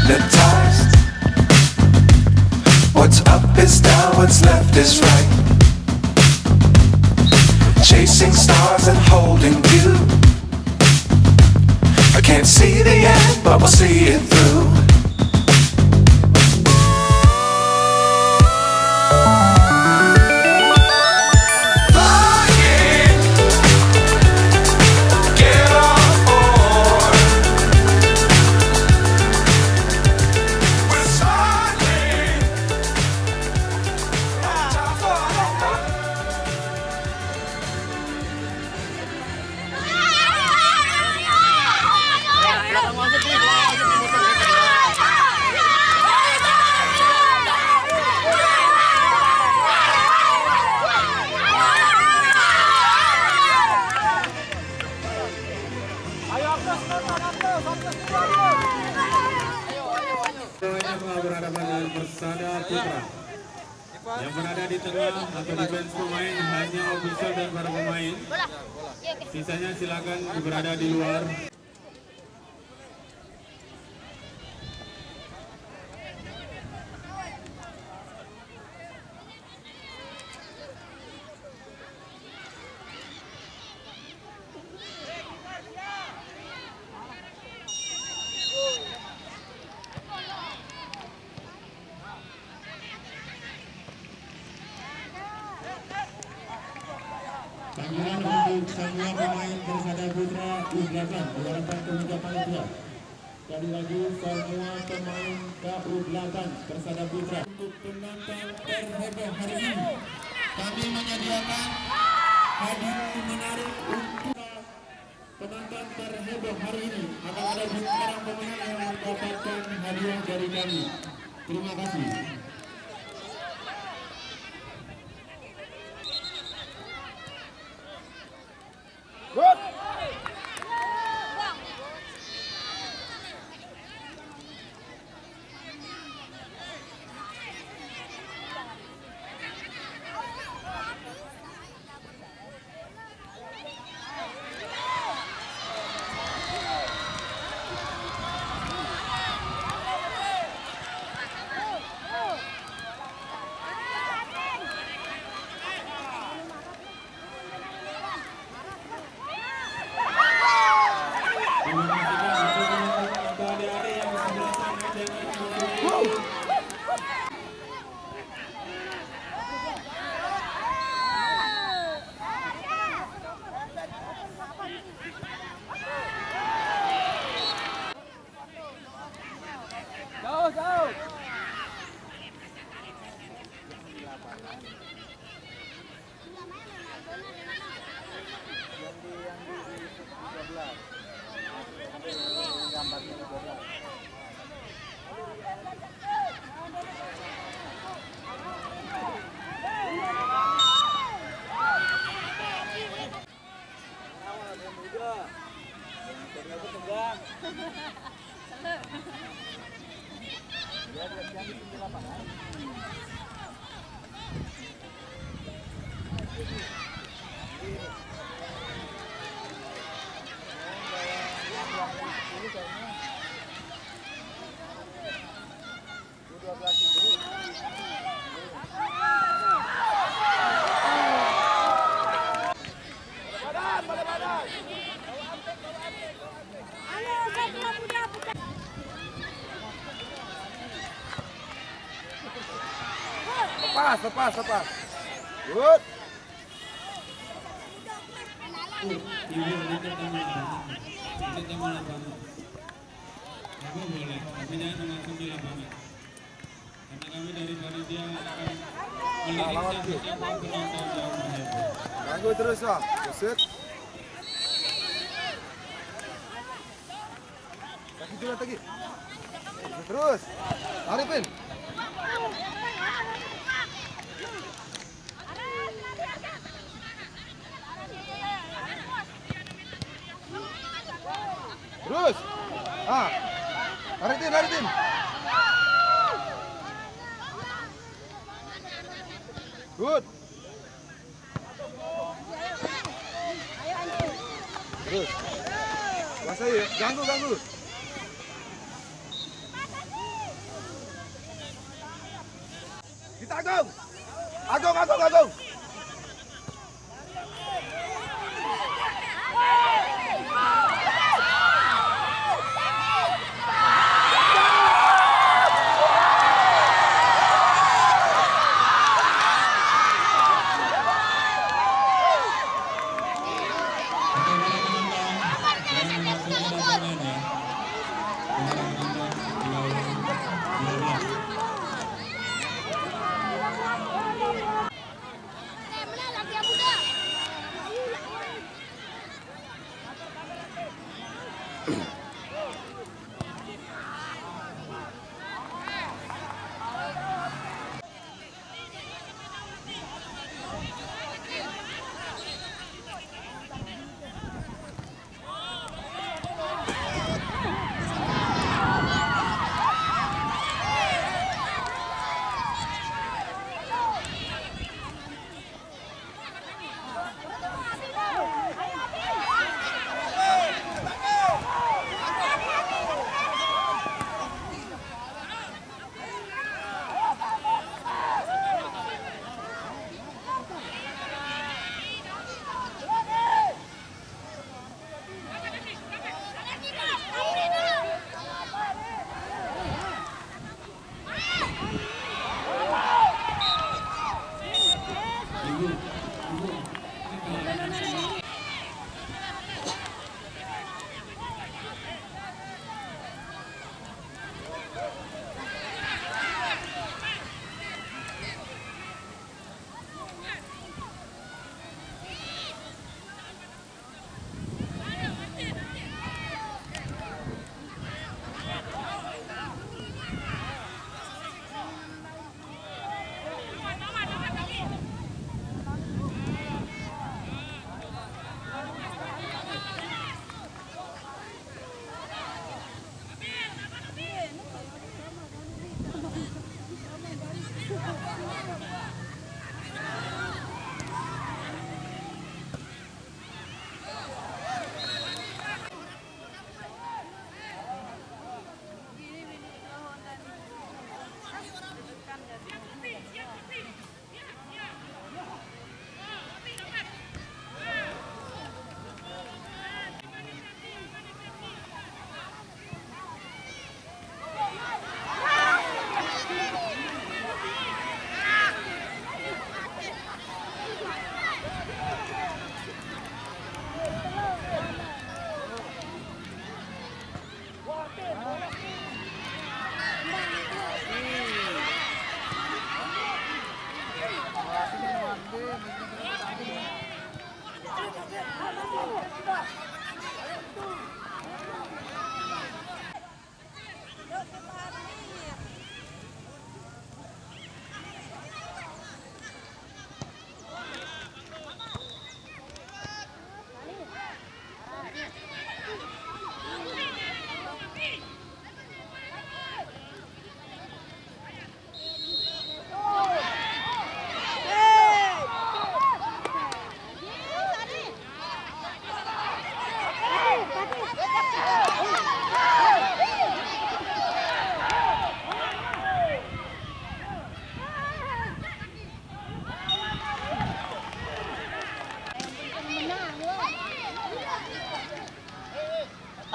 hypnotized. What's up is down, what's left is right. Chasing stars and holding you. I can't see the end, but we'll see it through. Berhadapan dengan Persada Putra yang berada di tengah atau di bench pemain hanya official dan para pemain. Sisanya silakan berada di luar. Panggilan untuk semua pemain Persada Putra U8 diharapkan kemeja panitia. Sekali lagi semua pemain U8 Persada Putra. Untuk penonton terheboh hari ini, kami menyediakan hadiah menarik untuk penonton terheboh hari ini. Akan ada seorang pemenang yang mendapatkan hadiah dari kami. Terima kasih. Good. Jauh. Lepas. Good. Boleh, tapi jangan langsung di lapangan. Karena kami dari panitia akan memeriksa siapa penonton yang mengheboh. Ganggu terus lah. Buset. Kaki dulu lagi. Terus. Arifin. Terus. Aritin. Good. Terus. Kuasai, ganggu. Agung. Agung.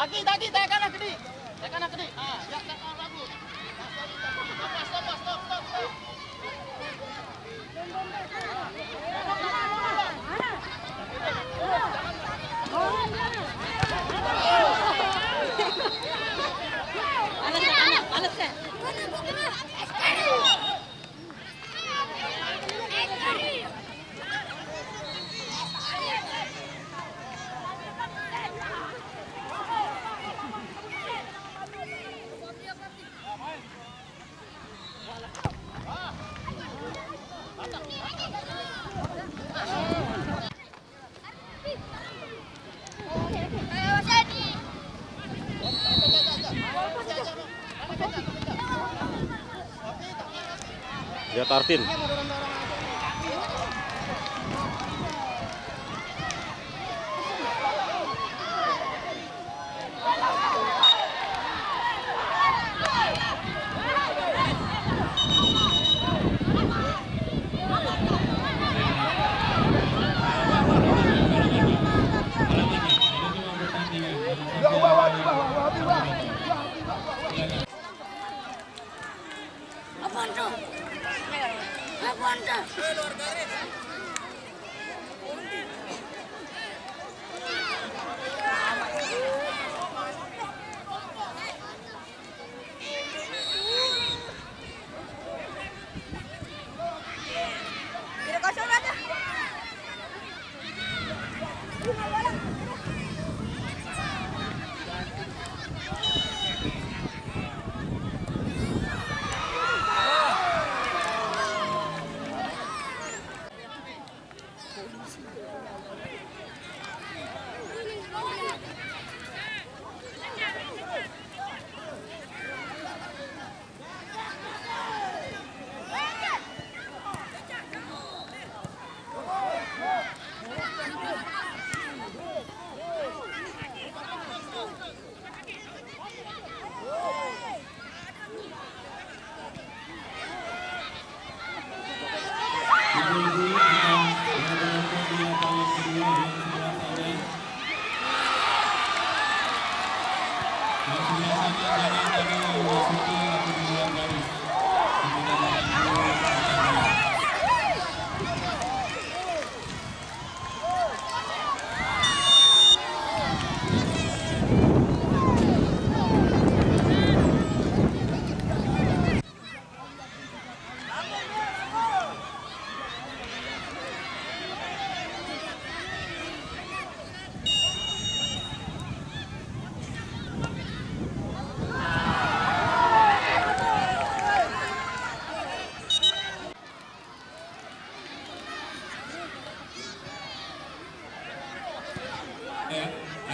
Taki, tekan ke di. Ah, ya bagus. Stop. Panas kan? Lihat Artin.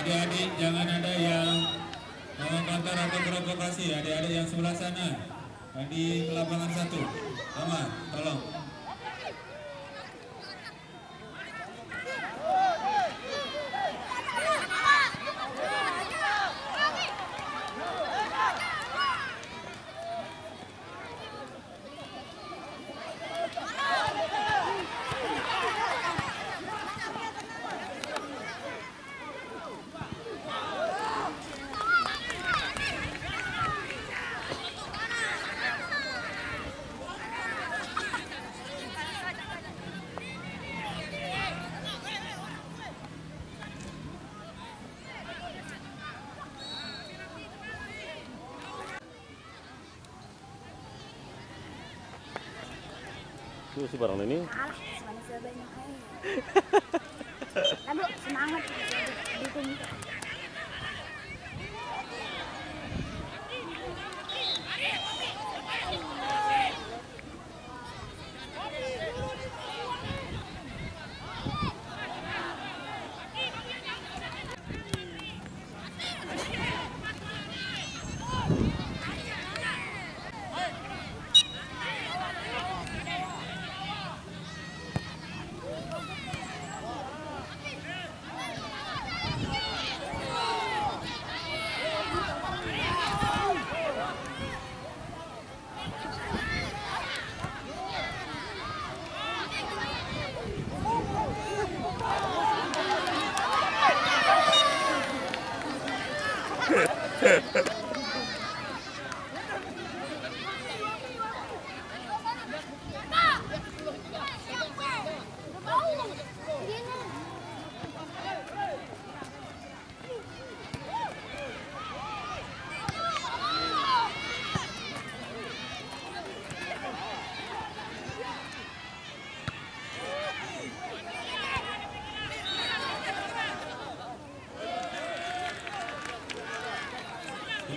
Adik-adik jangan ada yang mengangkat atau provokasi. Adik-adik yang sebelah sana di lapangan 1. Mama, tolong. Tuh si barang ini. Alah, sebanyak-banyak aja. Lalu semangat dukung.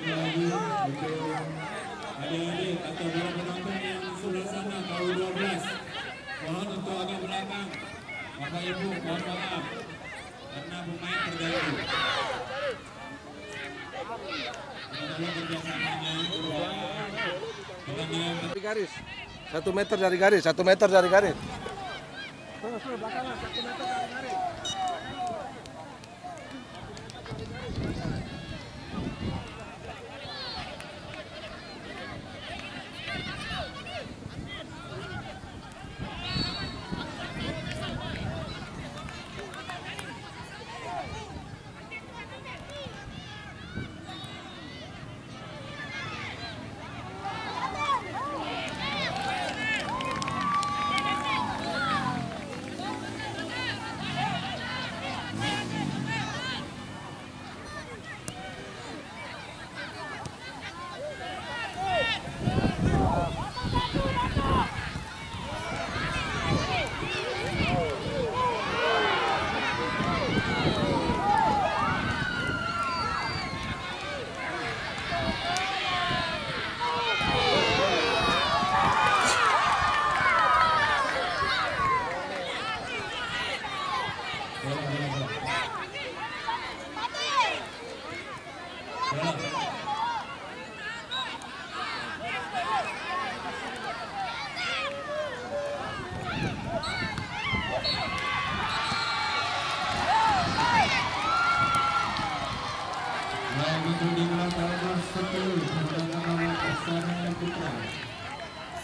Lagi untuk adik-adik atau para penonton yang sebelah sana KU12, mohon untuk agak belakang. Bapak Ibu mohon maaf karena pemain terganggu. Mohon kerjasamanya Dari garis. 1 meter dari garis, 1 meter dari garis.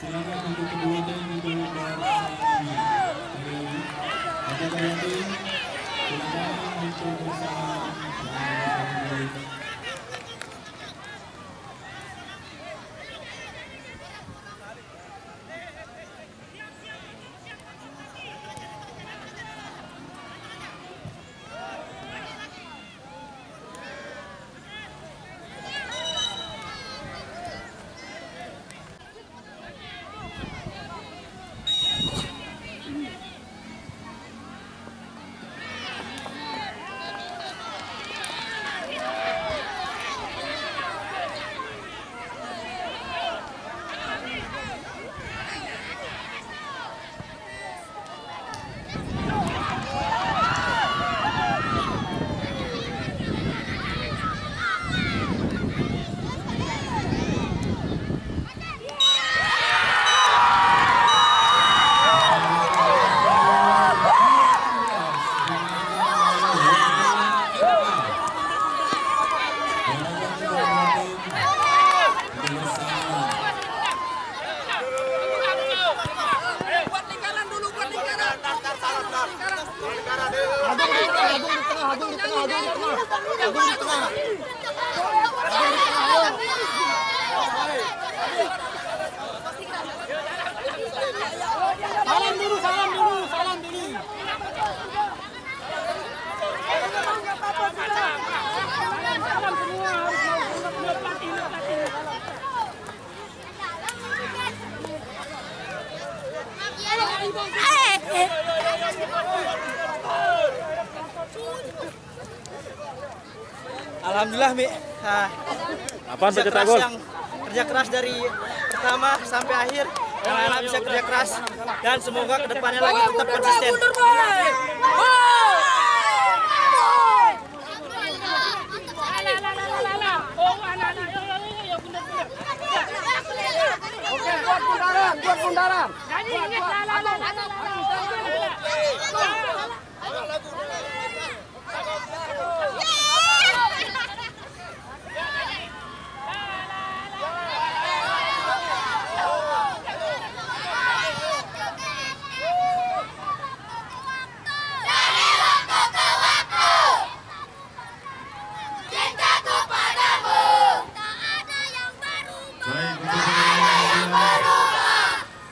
Silakan untuk kedua tim menjawab pertanyaan. Ada dua tim, silakan untuk bersama. Alhamdulillah, Mi. Apaan pencetak gol? Kerja keras dari pertama sampai akhir. Anak-anak bisa kerja keras dan semoga kedepannya lagi tetap konsisten. Oke, buat bundaran.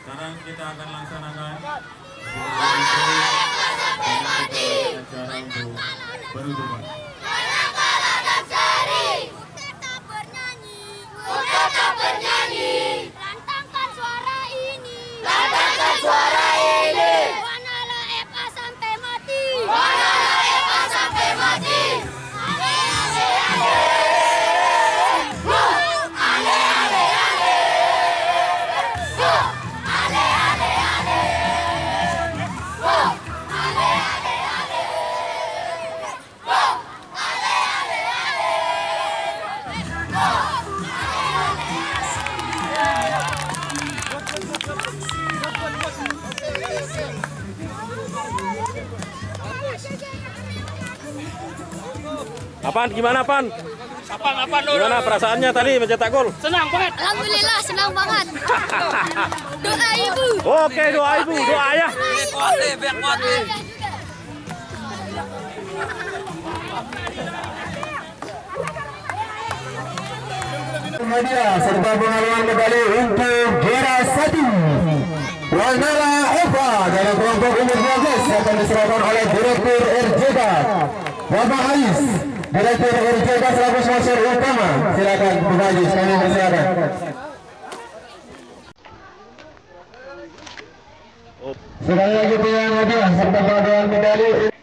Sekarang kita akan laksanakan acara untuk penutupan. Tetap bernyanyi, lantangkan suara ini, Wanala FA sampai mati, Apaan? Gimana, Pan? Apaan, Gimana perasaannya tadi mencetak gol? Senang banget. Alhamdulillah, senang banget. Doa ibu. Oke, doa ibu, doa ayah. Hadiah serta pengaluan medali untuk juara 1 Wanala FA dalam kelompok umur 12 akan diserahkan oleh Direktur RJK Bapak Ais. Direktur RJK selaku sponsor utama. Silakan Bapak Ais, kami persilakan. Sekali lagi pilihan hadiah serta pengadaan medali.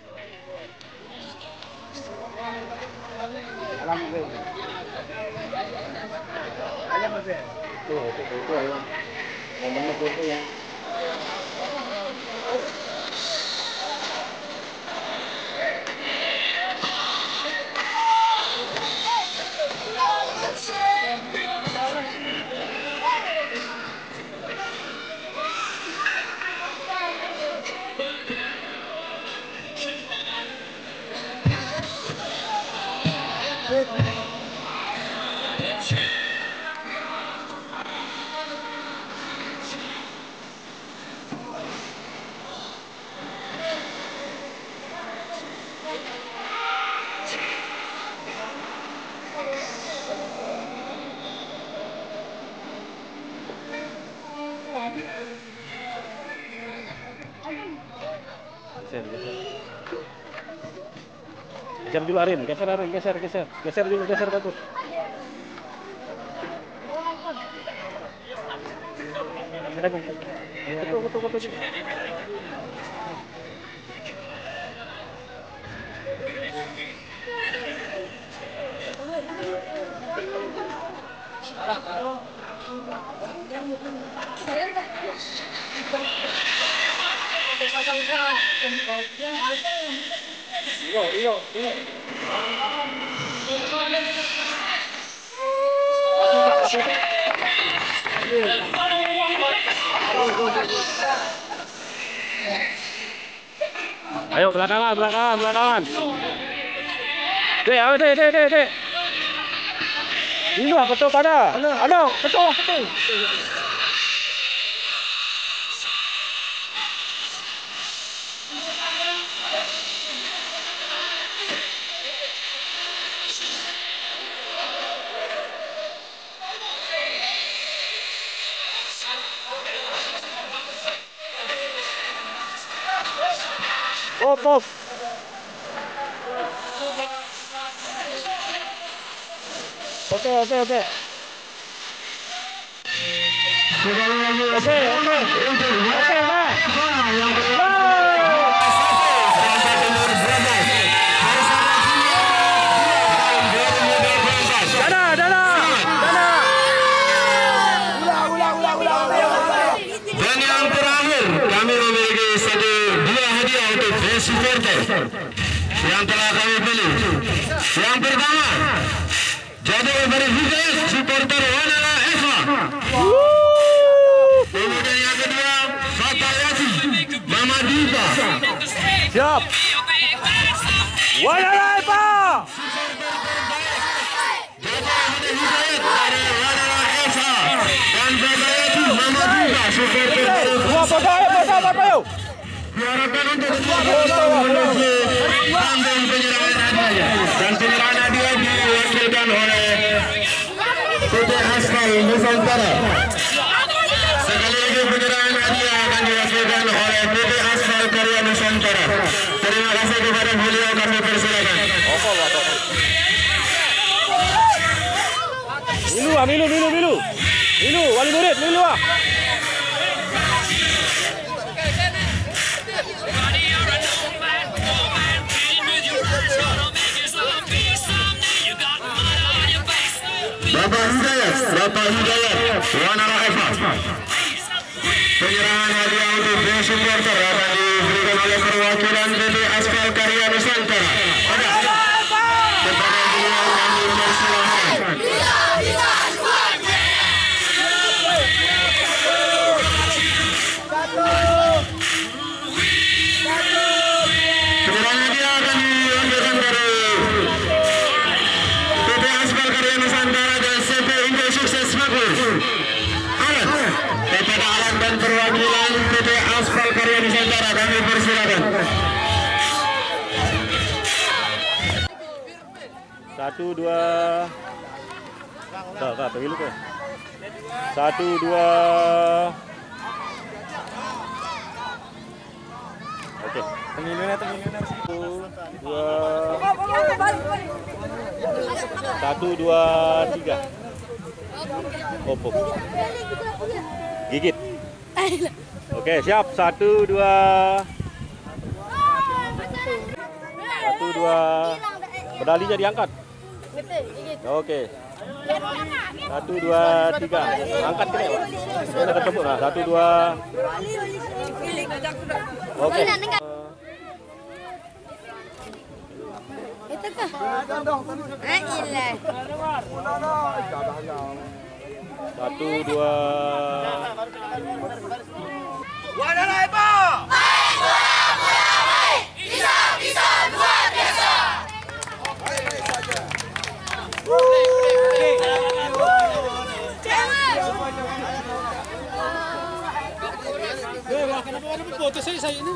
Geser dulu Arin, geser Arin, geser dulu, geser bagus. Betul. Iyo. Ayo belakangan. Dek. Ini apa tuh pada? Ano, betul. Op. Oke. Dan yang terakhir kami memiliki dua hadiah untuk supporter yang telah kami pilih. Yang pertama, Jadul dari Hidayat supporter Wanara Eva. Kemudian yang kedua, Fatayati Mama Diva. Siap. Wanara Eva. Jadul Hidayat dari Wanara Eva dan Fatayati Mama Diva supporter dari Foto. diharapkan untuk menuju panggung penyerahan hadiah, dan penyerahan hadiah diwakilkan oleh PT Aspal Nusantara. Sekali lagi penyerahan hadiah akan diwakilkan oleh PT Aspal Karya Nusantara. Terima kasih kepada beliau, kami persilakan. Milu, wali murid, milu ah. Bapak Hidayat, Wanara Eva. Penyerahan hadiah untuk dua supporter akan diberikan oleh perwakilan PT Aspal Karya Nusantara. Kepada beliau kami persilahkan. Penyerahan hadiah akan dilakukan dari PT Aspal Karya Nusantara dan CP Indo Sukses Makmur. Kepada alat dan perwakilan PT Aspal Karya Nusantara kami persilakan. 1, 2. Tak, pemilu ke? 1, 2. Oke. Pemilunya. 1, 2, 3. Opop. Gigit. Oke, siap. 1, 2. 1, 2. Medalinya diangkat. Oke. 1, 2, 3. Angkat ke nih. Mana ketemu nah. 1, 2. Oke. Itu kah? Ilah. 1, 2. Wadana Eva! Bisa luar biasa. Kenapa foto saya ini?